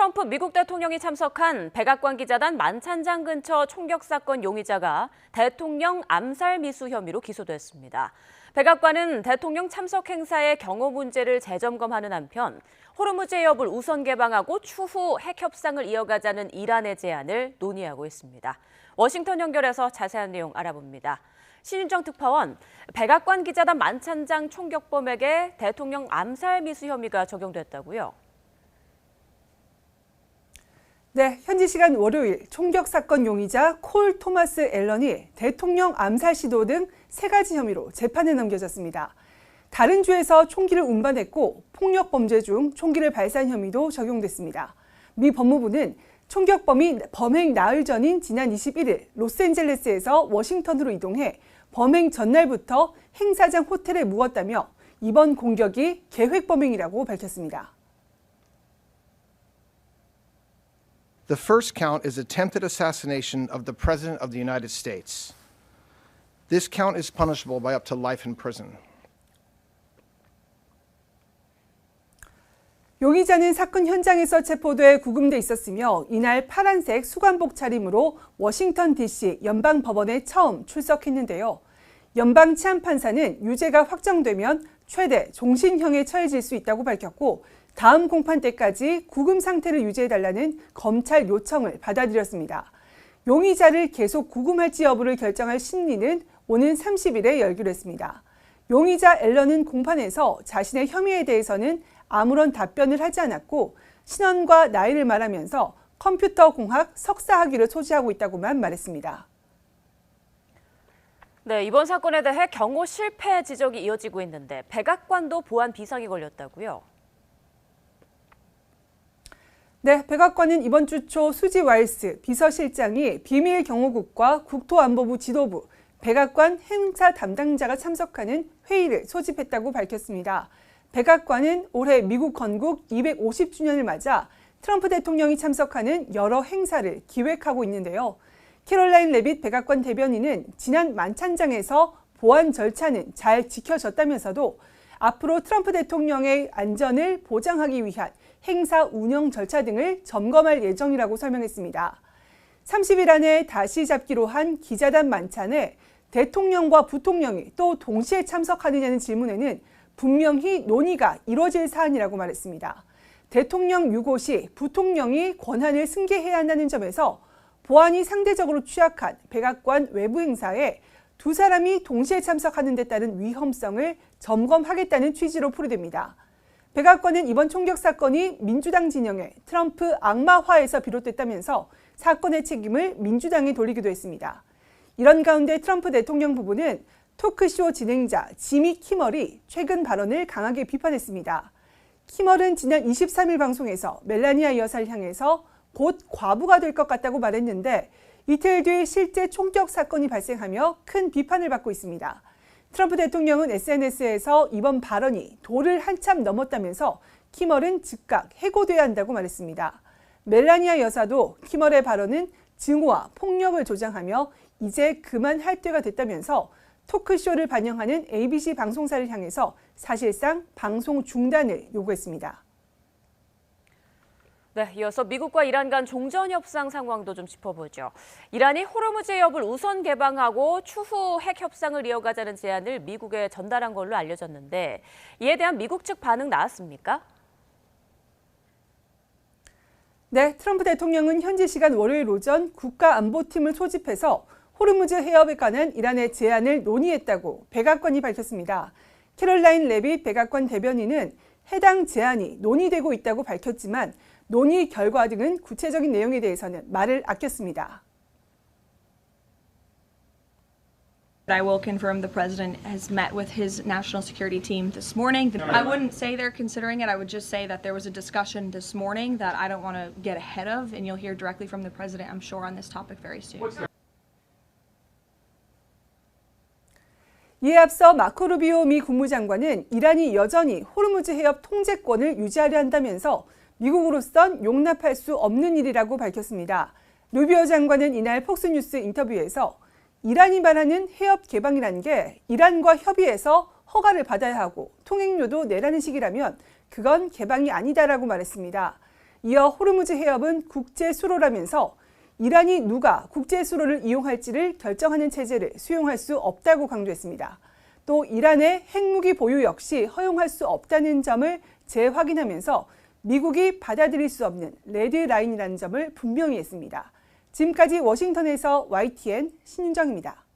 트럼프 미국 대통령이 참석한 백악관 기자단 만찬장 근처 총격 사건 용의자가 대통령 암살 미수 혐의로 기소됐습니다. 백악관은 대통령 참석 행사의 경호 문제를 재점검하는 한편 호르무즈 해협을 우선 개방하고 추후 핵 협상을 이어가자는 이란의 제안을 논의하고 있습니다. 워싱턴 연결해서 자세한 내용 알아봅니다. 신윤정 특파원, 백악관 기자단 만찬장 총격범에게 대통령 암살 미수 혐의가 적용됐다고요? 네, 현지 시간 월요일 총격 사건 용의자 콜 토마스 앨런이 대통령 암살 시도 등 3가지 혐의로 재판에 넘겨졌습니다. 다른 주에서 총기를 운반했고 폭력 범죄 중 총기를 발사한 혐의도 적용됐습니다. 미 법무부는 총격범이 범행 나흘 전인 지난 21일 로스앤젤레스에서 워싱턴으로 이동해 범행 전날부터 행사장 호텔에 묵었다며 이번 공격이 계획 범행이라고 밝혔습니다. The first count is attempted assassination of the President of the United States. This count is punishable by up to life in prison. 용의자는 사건 현장에서 체포돼 구금돼 있었으며 이날 파란색 수관복 차림으로 워싱턴 DC 연방법원에 처음 출석했는데요. 연방치안판사는 유죄가 확정되면 최대 종신형에 처해질 수 있다고 밝혔고 다음 공판 때까지 구금 상태를 유지해달라는 검찰 요청을 받아들였습니다. 용의자를 계속 구금할지 여부를 결정할 심리는 오는 30일에 열기로 했습니다. 용의자 앨런은 공판에서 자신의 혐의에 대해서는 아무런 답변을 하지 않았고 신원과 나이를 말하면서 컴퓨터 공학 석사 학위를 소지하고 있다고만 말했습니다. 네, 이번 사건에 대해 경호 실패 지적이 이어지고 있는데 백악관도 보안 비상이 걸렸다고요? 네, 백악관은 이번 주 초 수지 와일스 비서실장이 비밀 경호국과 국토안보부 지도부, 백악관 행사 담당자가 참석하는 회의를 소집했다고 밝혔습니다. 백악관은 올해 미국 건국 250주년을 맞아 트럼프 대통령이 참석하는 여러 행사를 기획하고 있는데요. 캐롤라인 레빗 백악관 대변인은 지난 만찬장에서 보안 절차는 잘 지켜졌다면서도 앞으로 트럼프 대통령의 안전을 보장하기 위한 행사 운영 절차 등을 점검할 예정이라고 설명했습니다. 30일 안에 다시 잡기로 한 기자단 만찬에 대통령과 부통령이 또 동시에 참석하느냐는 질문에는 분명히 논의가 이뤄질 사안이라고 말했습니다. 대통령 유고 시 부통령이 권한을 승계해야 한다는 점에서 보안이 상대적으로 취약한 백악관 외부 행사에 두 사람이 동시에 참석하는 데 따른 위험성을 점검하겠다는 취지로 풀이됩니다. 백악관은 이번 총격 사건이 민주당 진영의 트럼프 악마화에서 비롯됐다면서 사건의 책임을 민주당에 돌리기도 했습니다. 이런 가운데 트럼프 대통령 부부는 토크쇼 진행자 지미 키멀이 최근 발언을 강하게 비판했습니다. 키멀은 지난 23일 방송에서 멜라니아 여사를 향해서 곧 과부가 될 것 같다고 말했는데 이틀 뒤 실제 총격 사건이 발생하며 큰 비판을 받고 있습니다. 트럼프 대통령은 SNS에서 이번 발언이 도를 한참 넘었다면서 키멀은 즉각 해고돼야 한다고 말했습니다. 멜라니아 여사도 키멀의 발언은 증오와 폭력을 조장하며 이제 그만할 때가 됐다면서 토크쇼를 반영하는 ABC 방송사를 향해서 사실상 방송 중단을 요구했습니다. 네, 이어서 미국과 이란 간 종전 협상 상황도 좀 짚어보죠. 이란이 호르무즈 해협을 우선 개방하고 추후 핵 협상을 이어가자는 제안을 미국에 전달한 걸로 알려졌는데 이에 대한 미국 측 반응 나왔습니까? 네, 트럼프 대통령은 현지 시간 월요일 오전 국가안보팀을 소집해서 호르무즈 해협에 관한 이란의 제안을 논의했다고 백악관이 밝혔습니다. 캐롤라인 레빗 백악관 대변인은 해당 제안이 논의되고 있다고 밝혔지만 논의 결과 등은 구체적인 내용에 대해서는 말을 아꼈습니다. I will confirm the president has met with his national security team this morning. I wouldn't say they're considering it. I would just say that there was a discussion this morning that I don't want to get ahead of, and you'll hear directly from the president, I'm sure, on this topic very soon. 이에 앞서 마코 루비오 미 국무장관은 이란이 여전히 호르무즈 해협 통제권을 유지하려 한다면서 미국으로선 용납할 수 없는 일이라고 밝혔습니다. 루비오 장관은 이날 폭스뉴스 인터뷰에서 이란이 말하는 해협 개방이라는 게 이란과 협의해서 허가를 받아야 하고 통행료도 내라는 식이라면 그건 개방이 아니다라고 말했습니다. 이어 호르무즈 해협은 국제 수로라면서 이란이 누가 국제 수로를 이용할지를 결정하는 체제를 수용할 수 없다고 강조했습니다. 또 이란의 핵무기 보유 역시 허용할 수 없다는 점을 재확인하면서 미국이 받아들일 수 없는 레드라인이라는 점을 분명히 했습니다. 지금까지 워싱턴에서 YTN 신윤정입니다.